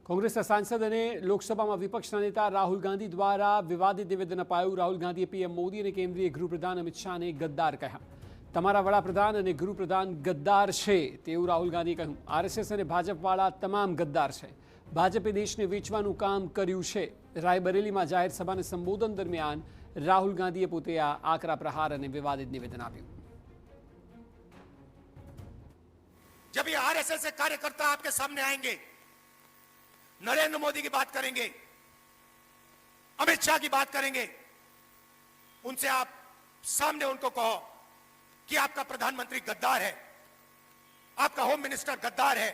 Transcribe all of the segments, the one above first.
કોંગ્રેસના સાંસદ અને લોકસભામાં વિપક્ષના નેતા રાહુલ ગાંધી દ્વારા વિવાદિત નિવેદન અપાયું। રાહુલ ગાંધીએ પીએમ મોદી અને કેન્દ્રીય ગૃહપ્રધાન અમિત શાહને ગદ્દાર કહ્યા। તમારા વડાપ્રધાન અને ગૃહપ્રધાન ગદ્દાર છે તેવું રાહુલ ગાંધીએ કહ્યું। આરએસએસ અને ભાજપવાળા તમામ ગદ્દાર છે। ભાજપે દેશને વેચવાનું કામ કર્યું છે। રાયબરેલીમાં જાહેર સભાને સંબોધન દરમિયાન રાહુલ ગાંધીએ પોતે આ આકરા પ્રહાર અને વિવાદિત નિવેદન આપ્યું। जब ये आरएसएस से कार्यकर्ता आपके सामने आएंगे, नरेंद्र मोदी की बात करेंगे, अमित शाह की बात करेंगे, उनसे आप सामने उनको कहो कि आपका प्रधानमंत्री गद्दार है, आपका होम मिनिस्टर गद्दार है,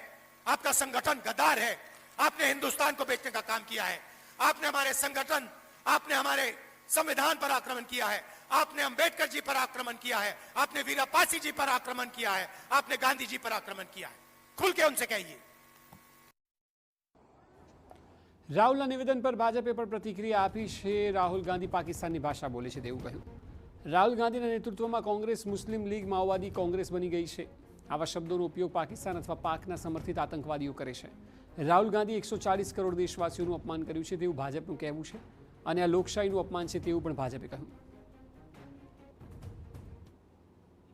आपका संगठन गद्दार है, आपने हिंदुस्तान को बेचने का काम किया है, आपने हमारे संगठन, आपने हमारे संविधान पर आक्रमण किया है, आपने अंबेडकर जी पर आक्रमण किया है, आपने वीरापासी जी पर आक्रमण किया है, आपने गांधी जी पर आक्रमण किया है। खुल के उनसे कहिए। રાહુલના નિવેદન પર ભાજપે પણ પ્રતિક્રિયા આપી છે। રાહુલ ગાંધી પાકિસ્તાનની ભાષા બોલે છે તેવું કહ્યું। રાહુલ ગાંધીના નેતૃત્વમાં કોંગ્રેસ, મુસ્લિમ લીગ, માઓવાદી કોંગ્રેસ બની ગઈ છે। આવા શબ્દોનો ઉપયોગ પાકિસ્તાન અથવા પાકના સમર્થિત આતંકવાદીઓ કરે છે। રાહુલ ગાંધી 140 કરોડ દેશવાસીઓનું અપમાન કર્યું છે તેવું ભાજપનું કહેવું છે અને આ લોકશાહીનું અપમાન છે તેવું પણ ભાજપે કહ્યું।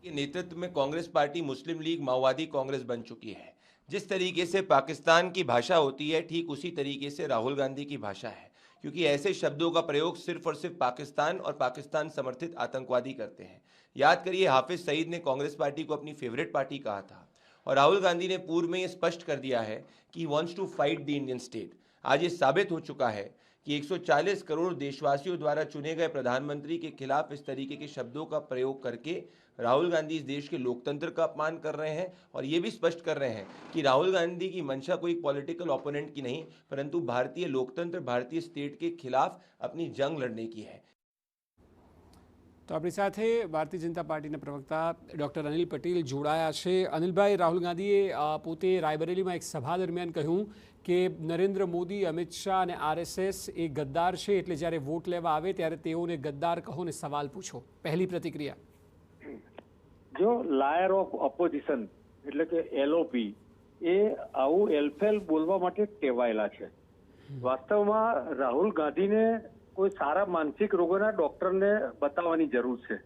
के नेतृत्व में कांग्रेस पार्टी मुस्लिम लीग माओवादी कांग्रेस बन चुकी है। जिस तरीके से पाकिस्तान की भाषा होती है, ठीक उसी तरीके से राहुल गांधी की भाषा है, क्योंकि ऐसे शब्दों का प्रयोग सिर्फ और सिर्फ पाकिस्तान और पाकिस्तान समर्थित आतंकवादी करते हैं। याद करिए, हाफिज सईद ने कांग्रेस पार्टी को अपनी फेवरेट पार्टी कहा था और राहुल गांधी ने पूर्व में ये स्पष्ट कर दिया है कि wants to fight the Indian state. आज ये साबित हो चुका है कि 140 करोड़ देशवासियों द्वारा चुने गए प्रधानमंत्री के खिलाफ इस तरीके के शब्दों का प्रयोग करके राहुल गांधी इस देश के लोकतंत्र का अपमान कर रहे हैं और ये भी स्पष्ट कर रहे हैं कि राहुल गांधी की मंशा कोई पॉलिटिकल ओपोनेंट की नहीं, परंतु भारतीय लोकतंत्र, भारतीय स्टेट के खिलाफ अपनी जंग लड़ने की है। तो अपनी साथ भारतीय जनता पार्टी प्रवक्ता डॉक्टर अनिल पटेल जोड़ाया है। अनिल भाई, राहुल गांधीए पोते रायबरेली में एक सभा दरमियान कहूँ कि नरेंद्र मोदी, अमित शाह और आरएसएस एक गद्दार है, एटले ज्यारे वोट लेवा आवे त्यारे तेओने गद्दार कहो ने सवाल पूछो। पहली प्रतिक्रिया, जो लायर ऑफ ऑपोजिशन એટલે કે એલઓપી એ આવું એલફેલ બોલવા માટે ટેવાયેલા છે। વાસ્તવમાં રાહુલ ગાંધીને કોઈ સારા માનસિક રોગોના ડોક્ટરને બતાવવાની જરૂર છે।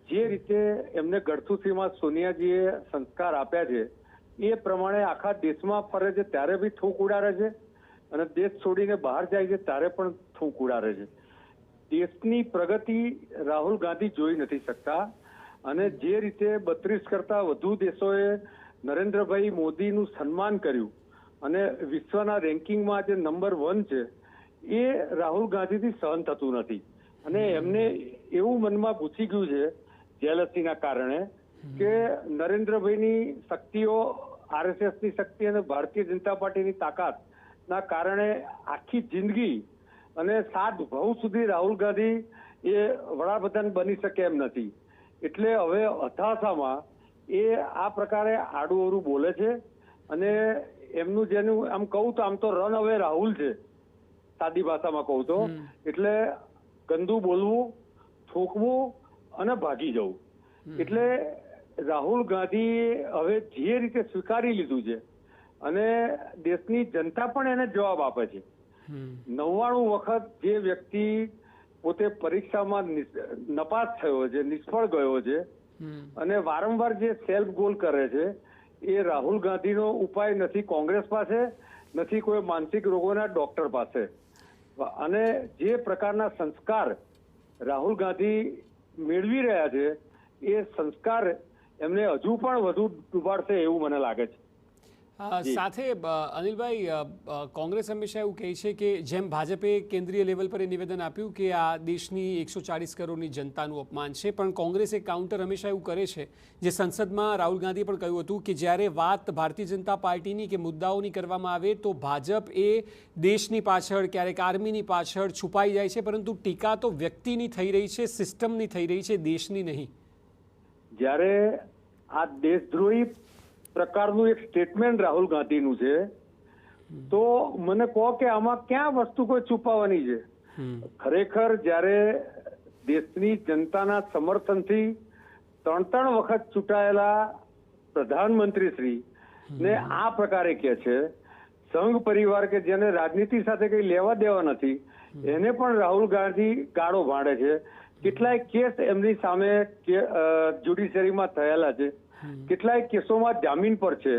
જે રીતે એમને ગળથુથીમાં સોનિયાજીએ સંસ્કાર આપ્યા છે એ પ્રમાણે આખા દેશમાં ફરે છે ત્યારે બી થૂક ઉડાડે છે અને દેશ છોડીને બહાર જાય છે ત્યારે પણ થૂક ઉડાડે છે। દેશની પ્રગતિ રાહુલ ગાંધી જોઈ નથી શકતા અને જે રીતે 32 કરતા વધુ દેશોએ નરેન્દ્રભાઈ મોદીનું સન્માન કર્યું અને વિશ્વના રેન્કિંગમાં જે નંબર 1 છે એ રાહુલ ગાંધીથી સહન થતું નથી અને એમને એવું મનમાં ઘૂસી ગયું છે જેલસીના કારણે કે નરેન્દ્રભાઈની શક્તિઓ, આરએસએસની શક્તિ અને ભારતીય જનતા પાર્ટીની તાકાતના કારણે આખી જિંદગી અને 7 ભાવ સુધી રાહુલ ગાંધી એ વડાપ્રધાન બની શકે એમ નથી। એટલે હવે હતાશામાં એ આ પ્રકારે આડું બોલે છે અને એમનું જેનું આમ કહું તો આમ તો રન અવે રાહુલ છે, સાદી ભાષામાં કહું તો। એટલે ગંદુ બોલવું, થૂકવું અને ભાગી જવું। એટલે રાહુલ ગાંધી હવે જે રીતે સ્વીકારી લીધું છે અને દેશની જનતા પણ એને જવાબ આપે છે। 99 વખત જે વ્યક્તિ પોતે પરીક્ષામાં નપાસ થયો છે, નિષ્ફળ ગયો છે અને વારંવાર જે સેલ્ફ ગોલ કરે છે એ રાહુલ ગાંધીનો ઉપાય નથી કોંગ્રેસ પાસે, નથી કોઈ માનસિક રોગોના ડોક્ટર પાસે। અને જે પ્રકારના સંસ્કાર રાહુલ ગાંધી મેળવી રહ્યા છે એ સંસ્કાર એમને હજુ પણ વધુ ડૂબાડશે એવું મને લાગે છે। સાથે અનિલભાઈ, કોંગ્રેસ હંમેશા એવું કહે છે કે જેમ ભાજપે કેન્દ્રીય લેવલ પર નિવેદન આપ્યું કે આ દેશની 140 કરોડની જનતાનું અપમાન છે, પણ કોંગ્રેસે કાઉન્ટર હંમેશા એવું કરે છે, જે સંસદમાં રાહુલ ગાંધીએ પણ કહ્યું હતું કે જ્યારે વાત ભારતીય જનતા પાર્ટીની કે મુદ્દાઓની કરવામાં આવે તો ભાજપ એ દેશની પાછળ, ક્યારેક આર્મીની પાછળ છુપાઈ જાય છે, પરંતુ ટીકા તો વ્યક્તિની થઈ રહી છે, સિસ્ટમની થઈ રહી છે, દેશની નહીં। જ્યારે આ દેશદ્રોહી પ્રકારનું એક સ્ટેટમેન્ટ રાહુલ ગાંધીનું છે તો મને કહો કે આમાં ક્યાં વસ્તુ કોઈ છુપાવવાની છે? ખરેખર જ્યારે દેશની જનતાના સમર્થનથી 3 વખત ચૂંટાયેલા પ્રધાનમંત્રી શ્રી ને આ પ્રકારે કહે છે, સંઘ પરિવાર કે જેને રાજનીતિ સાથે કઈ લેવા દેવા નથી, એને પણ રાહુલ ગાંધી ગાળો ભાંડે છે. કેટલાય કેસ એમની સામે જ્યુડિશરીમાં થયેલા છે, કેટલાય કેસોમાં જામીન પર છે,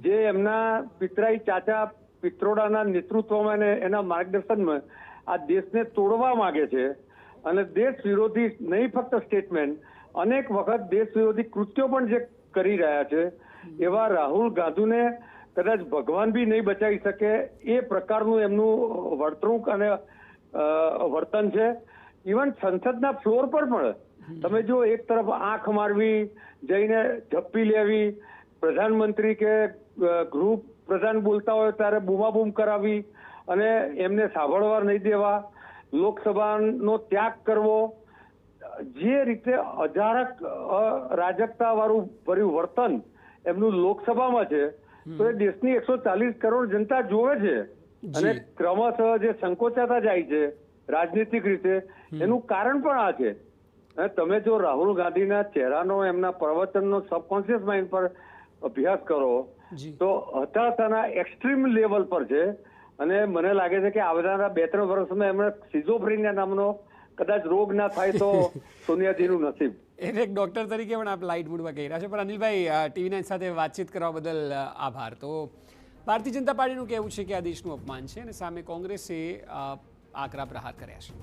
જે એમના પિતરાઈ ચાચા પિત્રોડાના નેતૃત્વમાં અને એના માર્ગદર્શનમાં આ દેશને તોડવા માંગે છે. અને દેશ વિરોધી નહીં ફક્ત સ્ટેટમેન્ટ, અનેક વખત દેશ વિરોધી કૃત્યો પણ જે કરી રહ્યા છે, એવા રાહુલ ગાંધીને કદાચ ભગવાન બી નહીં બચાવી શકે એ પ્રકારનું એમનું વર્તણૂક અને વર્તન છે. ઇવન સંસદના ફ્લોર પર પણ તમે જો એક તરફ આંખ મારવી, જઈને ઝપ્પી લેવી, પ્રધાનમંત્રી કે ગૃહ પ્રધાન બોલતા હોય ત્યારે બૂમાબૂમ કરાવી અને એમને સાંભળવા નહીં દેવા, લોકસભાનો ત્યાગ કરવો, જે રીતે અજારક રાજકતા વાળું ભર્યું વર્તન એમનું લોકસભામાં છે, તો એ દેશની 140 કરોડ જનતા જોવે છે. અને ક્રમશઃ જે સંકોચાતા જાય છે રાજનીતિક રીતે, એનું કારણ પણ આ છે. તમે જો રાહુલ ગાંધીના ચહેરાનો, એમના પ્રવચનનો સબકોન્શિયસ માઇન્ડ પર અભ્યાસ કરો તો હતાશાના એક્સ્ટ્રીમ લેવલ પર છે. અને મને લાગે છે કે આવનારા 2-3 વર્ષમાં એમને સિઝોફ્રેનિયા નામનો કદાચ રોગ ના થાય તો સોનિયાજીનું નસીબ. એને એક ડોક્ટર તરીકે પણ આપ લાઇટ મૂડમાં કહી રહ્યા છો. પણ અનિલભાઈ, TV9 સાથે વાતચીત કરવા બદલ આભાર. તો ભારતીય જનતા પાર્ટીનું કહેવું છે કે આ દેશનું અપમાન છે અને સામે કોંગ્રેસે આકરા પ્રહાર કર્યા છે.